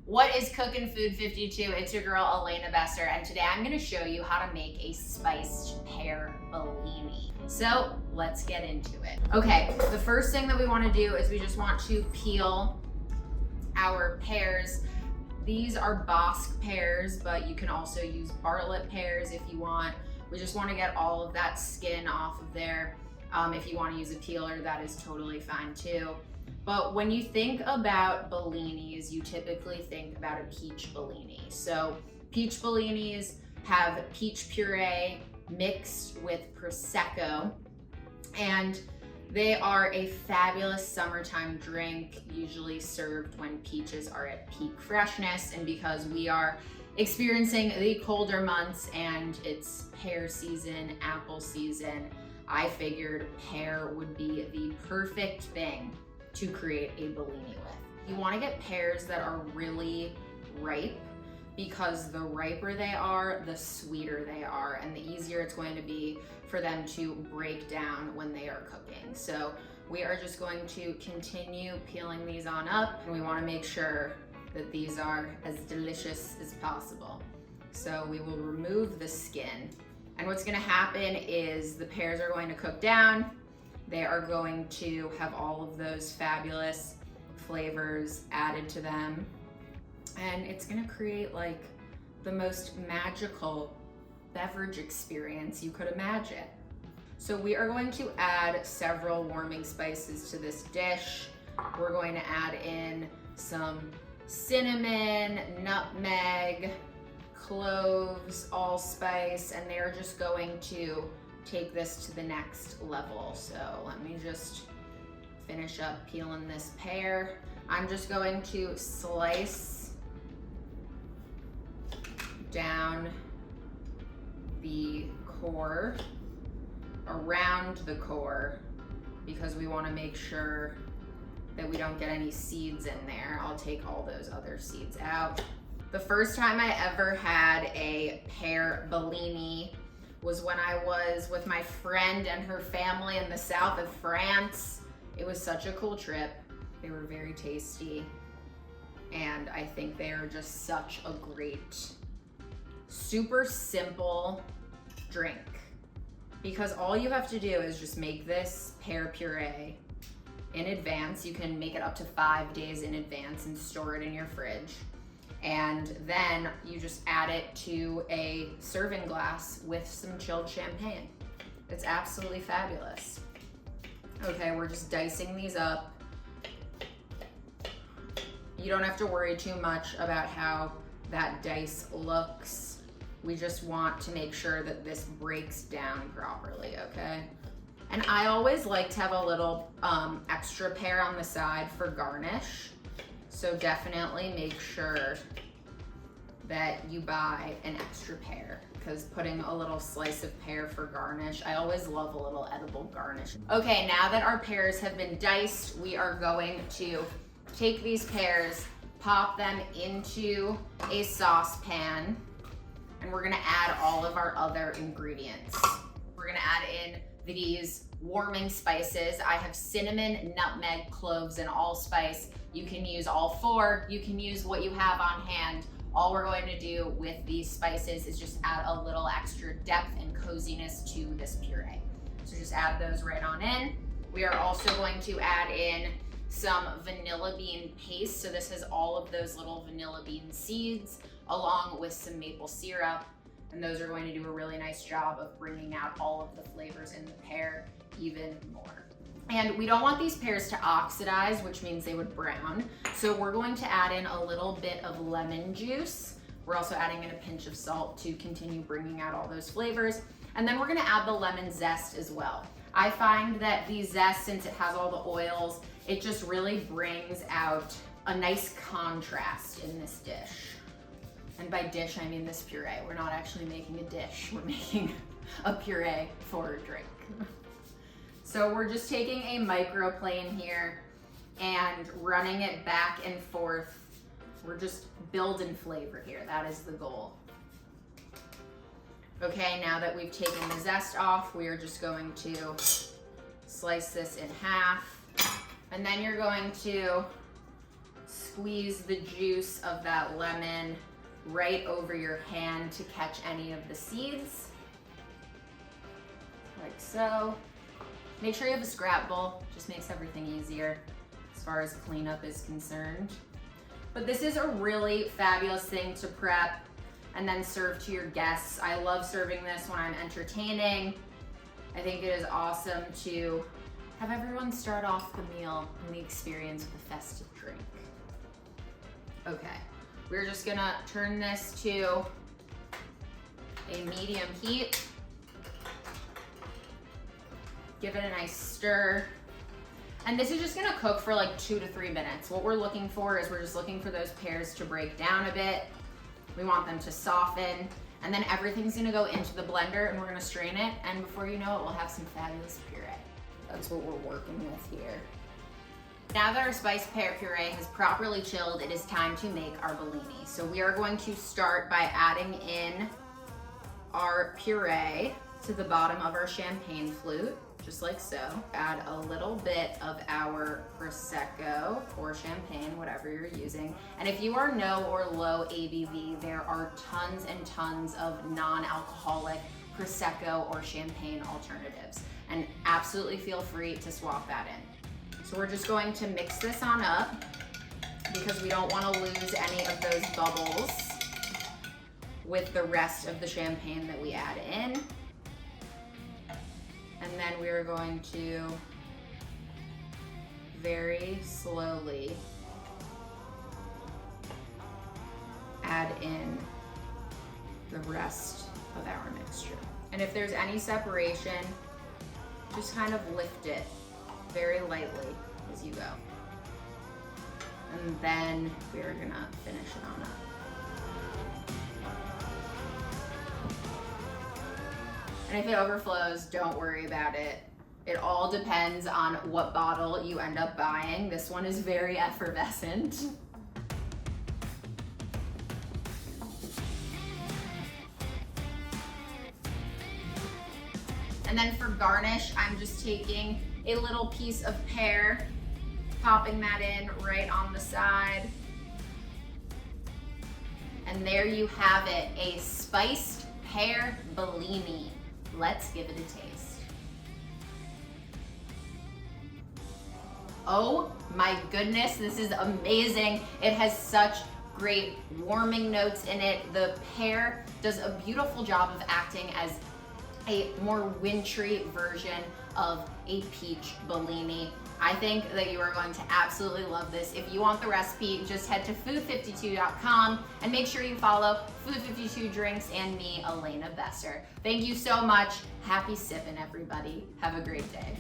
What is Cookin' Food 52? It's your girl Elena Besser, and today I'm gonna show you how to make a spiced pear Bellini. So let's get into it. Okay, the first thing that we wanna do is we just want to peel our pears. These are Bosc pears, but you can also use Bartlett pears if you want. We just wanna get all of that skin off of there. If you wanna use a peeler, that is totally fine too. But when you think about Bellinis, you typically think about a peach Bellini. So peach Bellinis have peach puree mixed with prosecco, and they are a fabulous summertime drink, usually served when peaches are at peak freshness. And because we are experiencing the colder months and it's pear season, apple season, I figured pear would be the perfect thing to create a Bellini with. You wanna get pears that are really ripe, because the riper they are, the sweeter they are, and the easier it's going to be for them to break down when they are cooking. So we are just going to continue peeling these on up, and we wanna make sure that these are as delicious as possible. So we will remove the skin, and what's gonna happen is the pears are going to cook down. They are going to have all of those fabulous flavors added to them. And it's gonna create like the most magical beverage experience you could imagine. So we are going to add several warming spices to this dish. We're going to add in some cinnamon, nutmeg, cloves, allspice, and they're just going to take this to the next level. So let me just finish up peeling this pear. I'm just going to slice down the core, around the core, because we want to make sure that we don't get any seeds in there. I'll take all those other seeds out. The first time I ever had a pear Bellini was when I was with my friend and her family in the south of France. It was such a cool trip. They were very tasty, and I think they are just such a great, super simple drink, because all you have to do is just make this pear puree in advance. You can make it up to 5 days in advance and store it in your fridge. And then you just add it to a serving glass with some chilled champagne. It's absolutely fabulous. Okay, we're just dicing these up. You don't have to worry too much about how that dice looks. We just want to make sure that this breaks down properly, okay? And I always like to have a little extra pear on the side for garnish. So definitely make sure that you buy an extra pear, because putting a little slice of pear for garnish, I always love a little edible garnish. Okay, now that our pears have been diced, we are going to take these pears, pop them into a saucepan, and we're gonna add all of our other ingredients. We're gonna add in these warming spices. I have cinnamon, nutmeg, cloves, and allspice. You can use all 4. You can use what you have on hand. All we're going to do with these spices is just add a little extra depth and coziness to this puree. So just add those right on in. We are also going to add in some vanilla bean paste. So this has all of those little vanilla bean seeds along with some maple syrup. And those are going to do a really nice job of bringing out all of the flavors in the pear even more. And we don't want these pears to oxidize, which means they would brown. So we're going to add in a little bit of lemon juice. We're also adding in a pinch of salt to continue bringing out all those flavors. And then we're gonna add the lemon zest as well. I find that the zest, since it has all the oils, it just really brings out a nice contrast in this dish. And by dish, I mean this puree. We're not actually making a dish, we're making a puree for a drink. So we're just taking a microplane here and running it back and forth. We're just building flavor here, that is the goal. Okay, now that we've taken the zest off, we are just going to slice this in half. And then you're going to squeeze the juice of that lemon right over your hand to catch any of the seeds, like so. Make sure you have a scrap bowl, just makes everything easier as far as cleanup is concerned. But this is a really fabulous thing to prep and then serve to your guests. I love serving this when I'm entertaining. I think it is awesome to have everyone start off the meal and the experience with a festive drink. Okay, we're just gonna turn this to a medium heat. Give it a nice stir. And this is just gonna cook for like 2 to 3 minutes. What we're looking for is we're just looking for those pears to break down a bit. We want them to soften. And then everything's gonna go into the blender and we're gonna strain it. And before you know it, we'll have some fabulous puree. That's what we're working with here. Now that our spiced pear puree has properly chilled, it is time to make our Bellini. So we are going to start by adding in our puree to the bottom of our champagne flute, just like so. Add a little bit of our prosecco or champagne, whatever you're using. And if you are no or low ABV, there are tons and tons of non-alcoholic prosecco or champagne alternatives. And absolutely feel free to swap that in. So we're just going to mix this on up because we don't want to lose any of those bubbles with the rest of the champagne that we add in. And then we're going to very slowly add in the rest of our mixture. And if there's any separation, just kind of lift it very lightly as you go. And then we're gonna finish it on up. And if it overflows, don't worry about it. It all depends on what bottle you end up buying. This one is very effervescent. And then for garnish, I'm just taking a little piece of pear, popping that in right on the side. And there you have it, a spiced pear Bellini. Let's give it a taste. Oh my goodness, this is amazing. It has such great warming notes in it. The pear does a beautiful job of acting as a more wintry version of a peach Bellini. I think that you are going to absolutely love this. If you want the recipe, just head to food52.com and make sure you follow Food52 Drinks and me, Elena Besser. Thank you so much. Happy sipping, everybody. Have a great day.